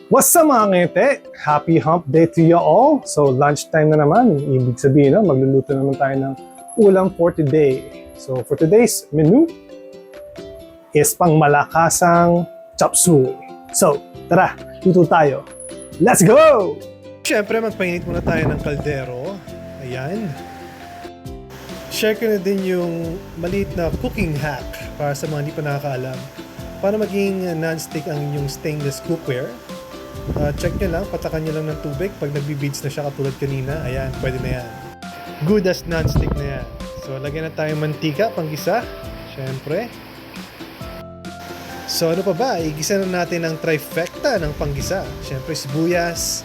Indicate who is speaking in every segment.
Speaker 1: What's up mga ngete? Happy hump day to you all. So lunchtime na naman. Ibig sabihin, no, magluluto naman tayo ng ulam for today. So for today's menu is pang malakasang chop suey. So tara, luto tayo. Let's go!
Speaker 2: Siyempre, magpainit muna tayo ng kaldero. Ayan. Share ko na din yung maliit na cooking hack para sa mga hindi pa nakakaalam. Para maging non-stick ang inyong stainless cookware. Check nyo lang, patakan nyo lang ng tubig. Pag nagbe-beads na siya katulad kanina, ayan, pwede na yan. Good as non-stick na yan. So, lagyan na tayong mantika, panggisa. Siyempre. So, ano pa ba? Igisa na natin ang trifecta ng panggisa. Siyempre, sibuyas,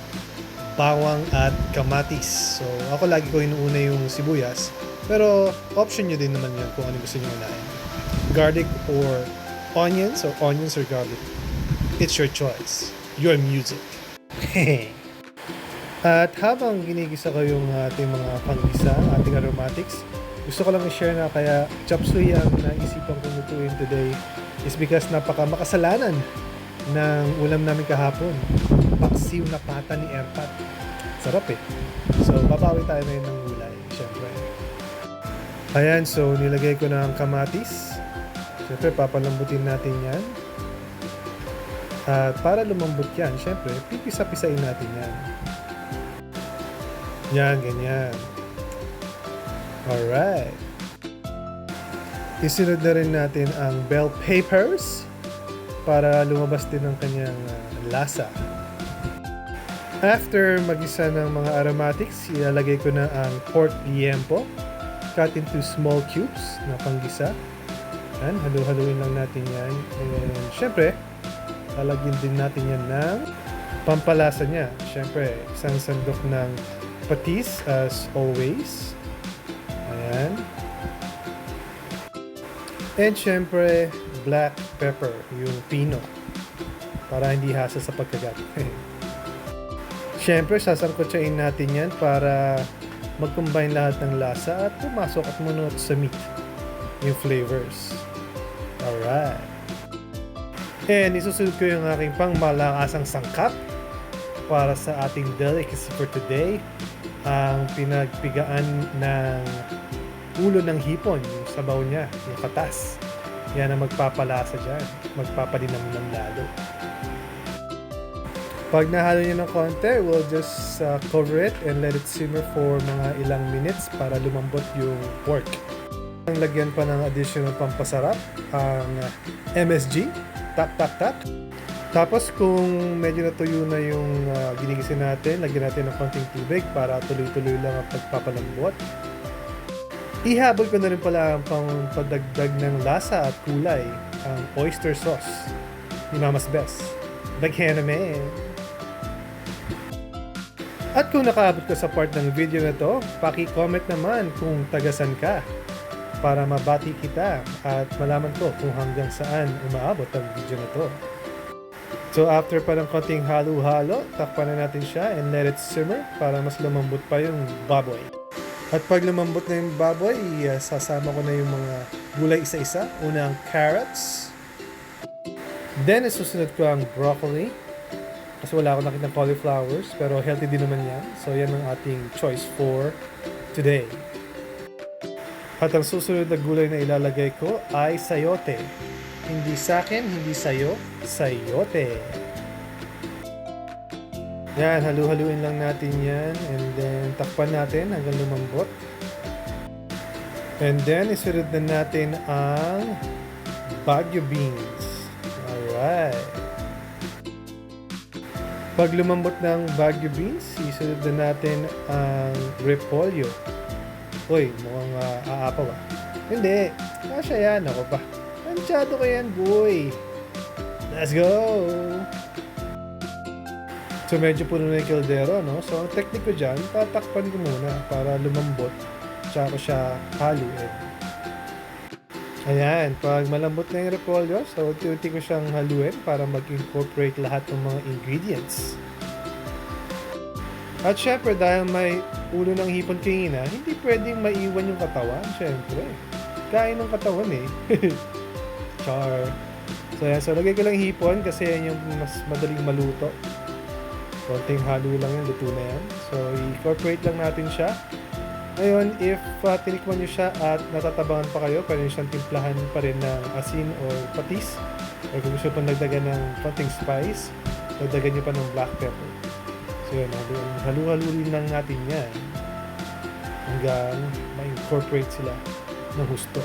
Speaker 2: bawang at kamatis. So, ako lagi ko inuuna yung sibuyas. Pero, option nyo din naman yun kung ano gusto nyo unahin. Garlic or onions or garlic. It's your choice. Your music. At habang ginigisa ko yung ating mga panggisa, ating aromatics, gusto ko lang i-share na kaya chop suey ang naisipan kong lutuin today is because napaka makasalanan ng ulam namin kahapon. Paksiw na pata ni Erpat. Sarap eh. So, babawi tayo ngayon ng gulay, syempre. Ayan, so nilagay ko na ang kamatis. Syempre, papalambutin natin yan. At para lumambot yan, syempre, pipisa-pisain natin yan. Yan, ganyan. Alright. Isunod na rin natin ang bell peppers para lumabas din ang kanyang lasa. After magisa ng mga aromatics, ilalagay ko na ang pork liempo cut into small cubes na panggisa. Yan, halu-haluin lang natin yan. And syempre, lalagyan din natin yan ng pampalasa niya. Siyempre, isang sandok ng patis as always. Ayan. And siyempre, black pepper, yung pino. Para hindi hasa sa pagkagat. Siyempre, sasangkotsain natin yan para mag-combine lahat ng lasa at pumasok at munot sa meat yung flavors. Alright. And isusunod ko yung aking pang malakasang sangkap para sa ating delicacy for today. Ang pinagpigaan ng ulo ng hipon, yung sabaw niya, yung katas. Yan ang magpapalasa dyan. Magpapalinamnam lalo. Pag nahalo nyo ng konti, we'll just cover it and let it simmer for mga ilang minutes para lumambot yung pork. Ang lagyan pa ng additional pampasarap, ang MSG. Tap. Tapos kung medyo natuyo na yung ginigisin natin, lagyan natin ng konting tubig para tuloy-tuloy lang ang pagpapalambot. Ihabol ko na rin pala ang pangpadagdag ng lasa at kulay, ang oyster sauce ni Mama's Best. Daghan naman! At kung nakaabot ka sa part ng video na to, paki-comment naman kung tagasan ka para mabati kita at malaman ko kung hanggang saan umaabot ang video na to. So after pa ng konting halo-halo, takpan na natin siya and let it simmer para mas lumambot pa yung baboy. At pag lumambot na yung baboy, sasama ko na yung mga gulay isa-isa. Una ang carrots. Then isusunod ko ang broccoli. Kasi wala akong nakitang cauliflowers, pero healthy din naman yan. So yan ang ating choice for today. At ang susunod na gulay na ilalagay ko ay sayote. Hindi sakin, hindi sayo, sayote. Yan, halu-haluin lang natin yan. And then, takpan natin hanggang lumambot. And then, isunod na natin ang Baguio beans. Alright. Pag lumambot ng Baguio beans, isunod na natin ang repolyo. Uy, mukhang aapaw ah. Hindi. Kasya yan. Ako pa. Mansyado ko yan, boy. Let's go! So, medyo puno na yung kaldero, no? So, ang technique ko dyan, tatakpan ko muna para lumambot. Tsaka ko siya haluin. Ayan. Pag malambot na yung repolyo, so, unti-unti ko siyang haluin para mag-incorporate lahat ng mga ingredients. At syempre, dahil may ulo ng hipon kanina, hindi pwedeng maiwan yung katawan, syempre. Kain ng katawan eh. Char. So, yan. So, lagay ko lang hipon kasi yan yung mas madaling maluto. Konting halo lang yan, luto na yan. So, i-incorporate lang natin siya. Ngayon, if tinikman nyo siya at natatabangan pa kayo, pwede nyo siyang timplahan pa rin ng asin o patis. Or kung gusto pang dagdagan ng konting spice, dagdagan nyo pa ng black pepper. So yun, halu-haluin lang natin yan hanggang ma-incorporate sila ng husto.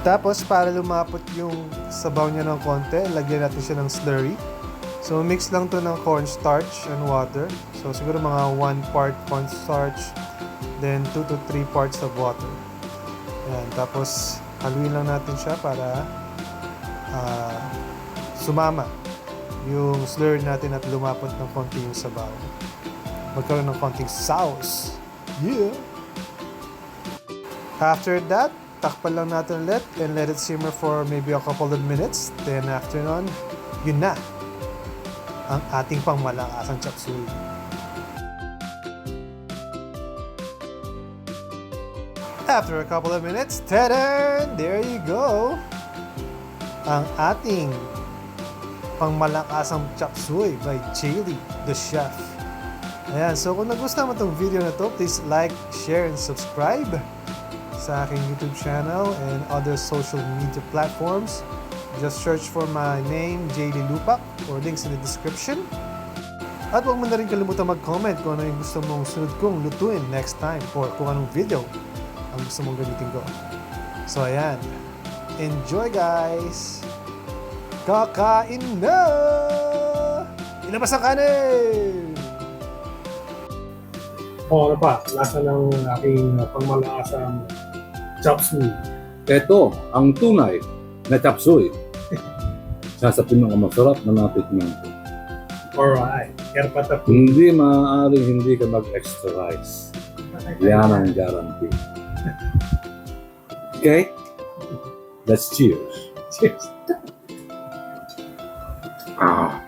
Speaker 2: Tapos, para lumapot yung sabaw niya ng konti, lagyan natin siya ng slurry. So, mix lang to ng cornstarch and water. So, siguro mga 1 part cornstarch, then 2 to 3 parts of water. Ayan. Tapos, haluin lang natin siya para sumama yung slurry natin at lumapot ng konti yung sabaw. Magkaroon ng konting sauce. Yeah! After that, takpan lang natin ulit and let it simmer for maybe a couple of minutes. Then after nun, yun na ang ating pangmalakasang chop suey. After a couple of minutes, ta-da! There you go! Ang ating pangmalakasang chop suey by Jaylee, the chef. Ayan, so kung nagustuhan mo itong video na to, please like, share, and subscribe sa aking YouTube channel and other social media platforms. Just search for my name, Jaylee Lupak, or links in the description. At huwag mo na rin kalimutan mag-comment kung ano yung gusto mong sunod kong lutuin next time or kung anong video ang gusto mong gamitin ko. So ayan, enjoy guys! Kakain na! Ilabas ang kanin!
Speaker 1: O ano pa, lasa ng aking pangmalakasang chop suey.
Speaker 3: Ito ang tunay na chop suey. Sasapin ng masarap na natikman ko.
Speaker 1: Alright, kerpata po.
Speaker 3: Hindi maaaring hindi ka mag-extra rice. Yan ang guarantee. Okay? Let's cheers.
Speaker 1: Cheers.
Speaker 3: Ah.